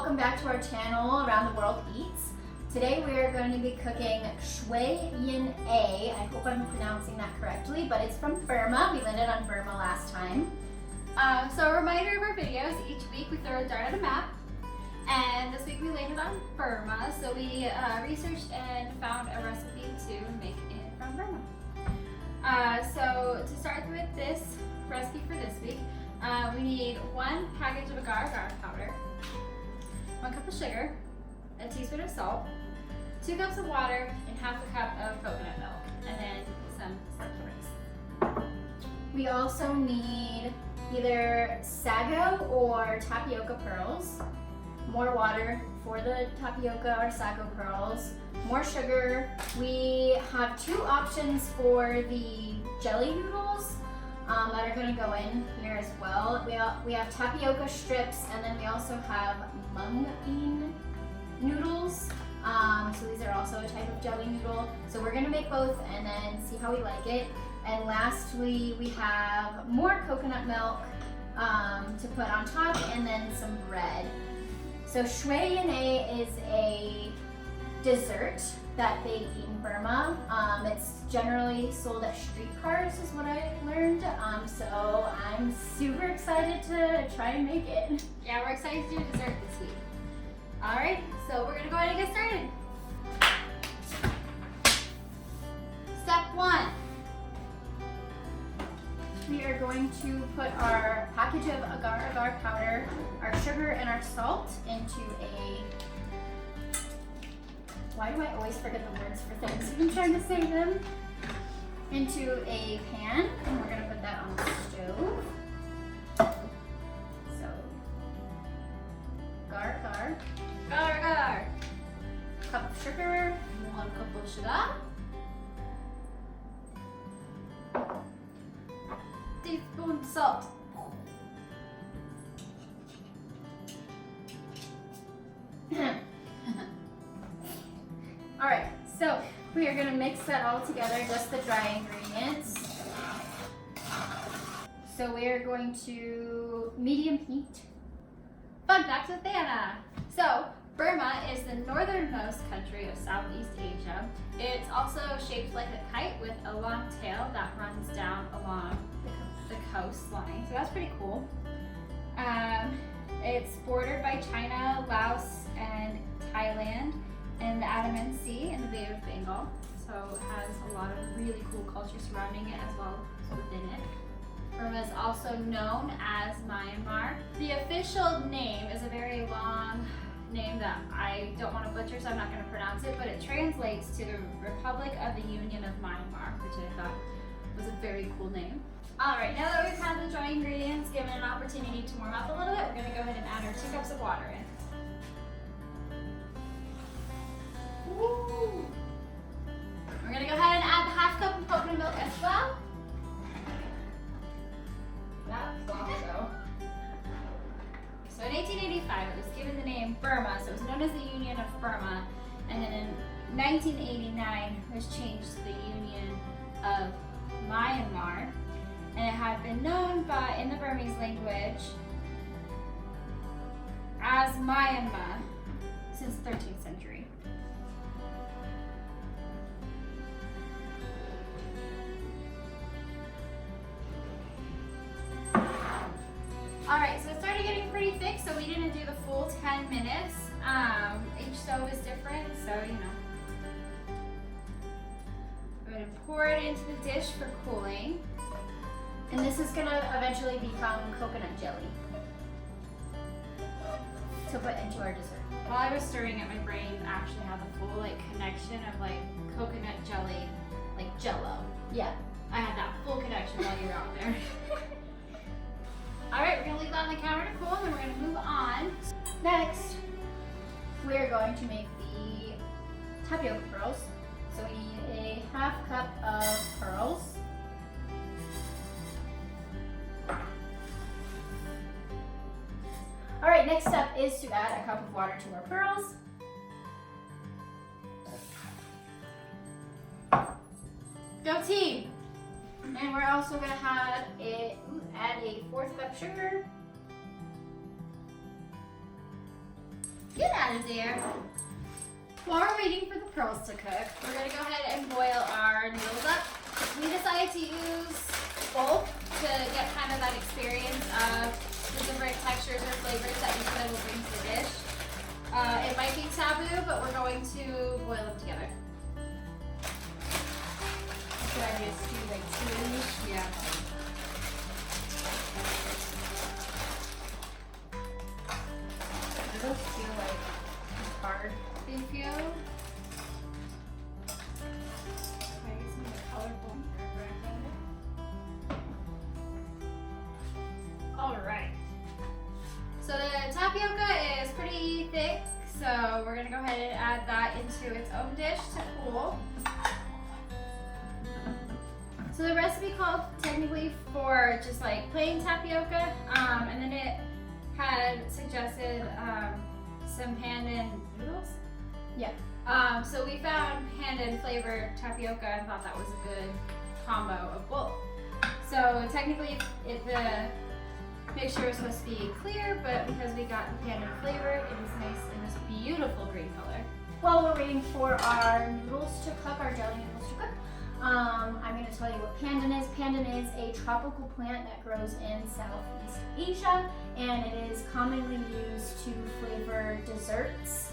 welcome back to our channel, Around the World Eats. Today we are going to be cooking Shwe Yin Aye. I hope I'm pronouncing that correctly, but it's from Burma. We landed on Burma last time. So a reminder of our videos, each week we throw a dart at a map, and this week we landed on Burma, so we researched and found a recipe to make it from Burma. So to start with this recipe for this week, we need 1 package of agar powder, 1 cup of sugar, a teaspoon of salt, 2 cups of water, and half a cup of coconut milk, and then some sticky rice. We also need either sago or tapioca pearls, more water for the tapioca or sago pearls, more sugar. We have 2 options for the jelly noodles that are going to go in here as well. We have tapioca strips, and then we also have mung bean noodles. So these are also a type of jelly noodle. So we're going to make both and then see how we like it. And lastly, we have more coconut milk to put on top, and then some bread. So Shwe Yin Aye is a dessert that they eat in Burma. It's generally sold at streetcars is what I learned. So I'm super excited to try and make it. Yeah, we're excited to do dessert this week. All right, so we're gonna go ahead and get started. Step 1. We are going to put our package of agar powder, our sugar, and our salt into a... Why do I always forget the words for things when I'm trying to say them? Into a pan, and we're gonna put that on the stove. So, agar, Agar. cup of sugar, 1 cup of sugar. Teaspoon salt. All right, so we are gonna mix that all together, just the dry ingredients. So we are going to medium heat. Fun facts with Anna. So Burma is the northernmost country of Southeast Asia. It's also shaped like a kite with a long tail that runs down along the coastline. So that's pretty cool. It's bordered by China, Laos, and Thailand, and the Andaman Sea and the Bay of Bengal. So it has a lot of really cool culture surrounding it as well as within it. Burma is also known as Myanmar. The official name is a very long name that I don't want to butcher, so I'm not going to pronounce it, but it translates to the Republic of the Union of Myanmar, which I thought was a very cool name. All right, now that we've had the dry ingredients given an opportunity to warm up a little bit, we're going to go ahead and add our 2 cups of water in. Woo. We're going to go ahead and add the half cup of coconut milk as well. That's also. So in 1885, it was given the name Burma, so it was known as the Union of Burma, and then in 1989, it was changed to the Union of Myanmar, and it had been known by, in the Burmese language, as Myanmar since the 13th century. Alright, so it started getting pretty thick, so we didn't do the full 10 minutes. Each stove is different, so you know. We're going to pour it into the dish for cooling. And this is gonna eventually become coconut jelly to put into our dessert. While I was stirring it, my brain actually had the full connection of coconut jelly, like Jello. Yeah. I had that full connection while you were out there. Alright, we're going to leave that on the counter to cool, and then we're going to move on. Next, we are going to make the tapioca pearls. So we need a half cup of pearls. All right, next step is to add a cup of water to our pearls. Go team! And we're also gonna add a 1/4 cup sugar. Get out of there. While we're waiting for the pearls to cook, we're gonna go ahead and boil our noodles up. We decided to use both to get kind of that experience of the different textures or flavors that each of them will bring to the dish. It might be taboo, but we're going to boil them together. Should I just do like two of these? Yeah. Do those feel like hard? They feel colorful. All right. So the tapioca is pretty thick, so we're gonna go ahead and add that into its own dish to cool. So the recipe called technically for just like plain tapioca, and then it had suggested some pandan noodles. Yeah. So we found pandan flavored tapioca and thought that was a good combo of both. So technically the mixture was supposed to be clear, but because we got the pandan flavor, it was nice in this beautiful green color. While we're waiting for our noodles to cook, our jelly noodles to cook, I'm going to tell you what pandan is. Pandan is a tropical plant that grows in Southeast Asia, and it is commonly used to flavor desserts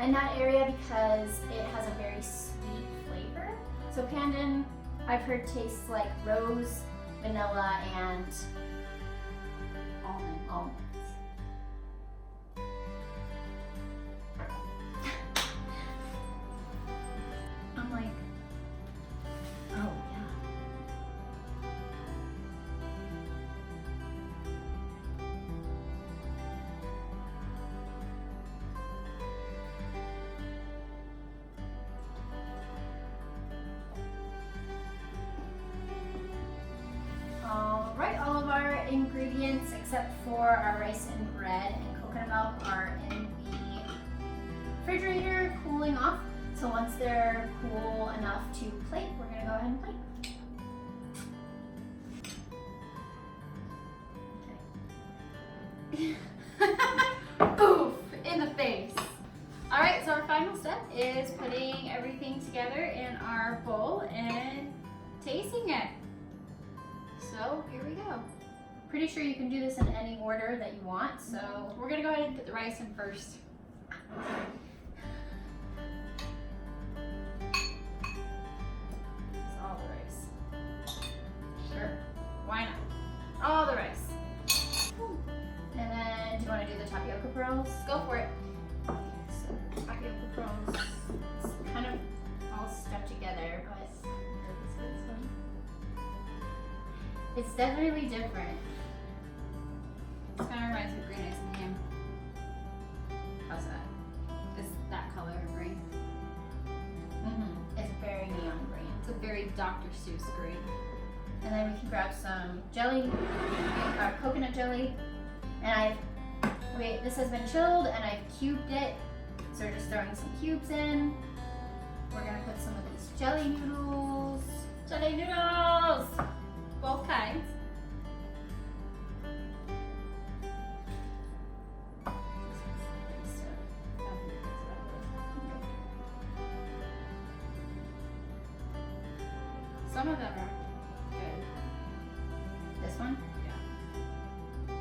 in that area because it has a very sweet flavor. So pandan, I've heard, tastes like rose, vanilla, and almonds. I'm like, oh yeah. All right, all of our ingredients except for our rice and bread and coconut milk are in the refrigerator cooling off. So once they're cool enough to plate, we're gonna go ahead and plate. Oof, in the face. All right, so our final step is putting everything together in our bowl and tasting it. So here we go. Pretty sure you can do this in any order that you want, so We're gonna go ahead and put the rice in first. It's all the rice. Sure, why not? All the rice. and then do you want to do the tapioca pearls? Go for it. So tapioca pearls, it's kind of all stuck together, but it's definitely different. This kind of reminds me of green eggs and ham. How's that? That color of green. It's very neon green. It's a very Dr. Seuss green. And then we can grab some jelly, coconut jelly. And this has been chilled and I've cubed it. So we're just throwing some cubes in. We're gonna put some of these jelly noodles. Jelly noodles! Both kinds. Some of them are good. This one. Yeah.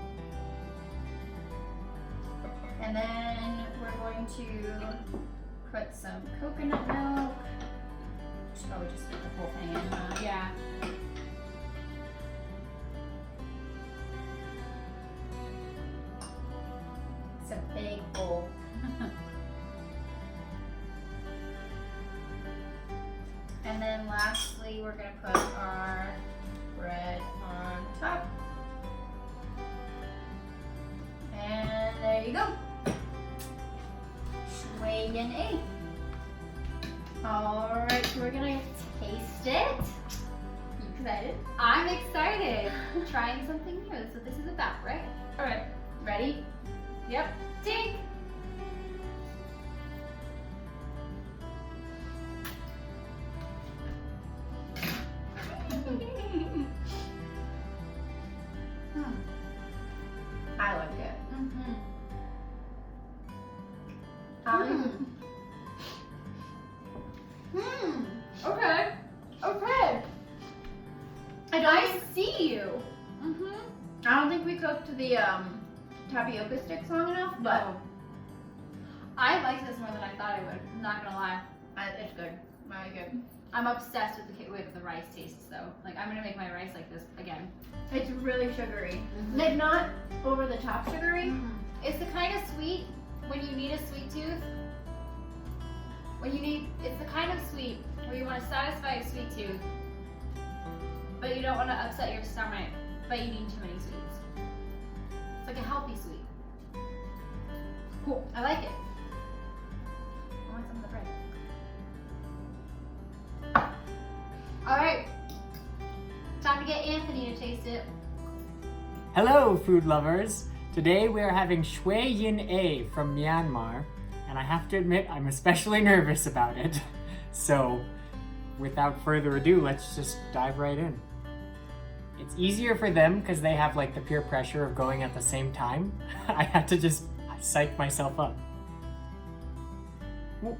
And then we're going to put some coconut milk. Should probably just put the whole thing in, huh? Yeah. It's a big bowl. And then lastly, we're gonna put our bread on top. And there you go. Shwe Yin Aye. All right, so we're gonna taste it. You excited? I'm excited. Trying something new. That's what this is about, right? All right, ready? Yep. Tink! I like it. don't see you. I don't think we cooked the tapioca sticks long enough, but No. I liked this more than I thought I would. I'm not gonna lie. it's good. Very good. I'm obsessed with the rice taste though. Like I'm gonna make my rice like this again. It's really sugary. Like not over the top sugary. It's the kind of sweet when you need a sweet tooth. It's the kind of sweet where you want to satisfy a sweet tooth, but you don't want to upset your stomach by eating too many sweets. It's like a healthy sweet. Cool. I like it. I want some of the bread. All right. Time to get Anthony to taste it. Hello, food lovers! Today we are having Shwe Yin Aye from Myanmar, and I have to admit I'm especially nervous about it. So, without further ado, let's just dive right in. It's easier for them because they have like the peer pressure of going at the same time. I had to just psych myself up. Whoa.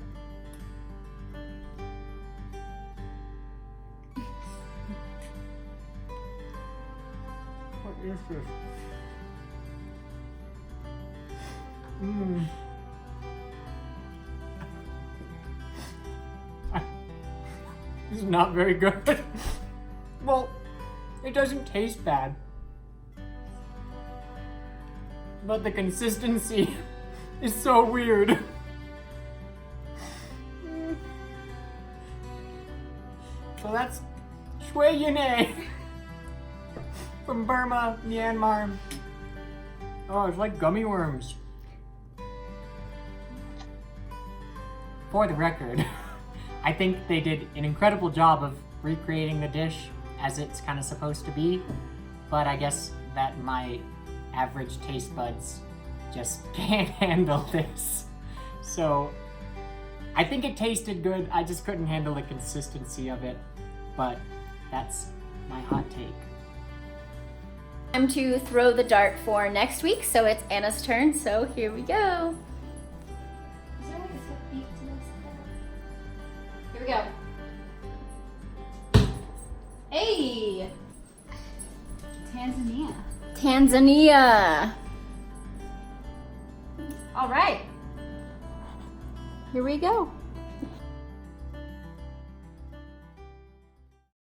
What is this? This is not very good. Well, it doesn't taste bad. But the consistency is so weird. So that's Shwe Yin Aye from Burma, Myanmar. Oh, it's like gummy worms. For the record, I think they did an incredible job of recreating the dish as it's kind of supposed to be, but I guess that my average taste buds just can't handle this. So I think it tasted good, I just couldn't handle the consistency of it, but that's my hot take. Time to throw the dart for next week, so it's Anna's turn, so here we go. Is there like a slip beat to this? Here we go. Hey! Tanzania. Tanzania. All right. Here we go.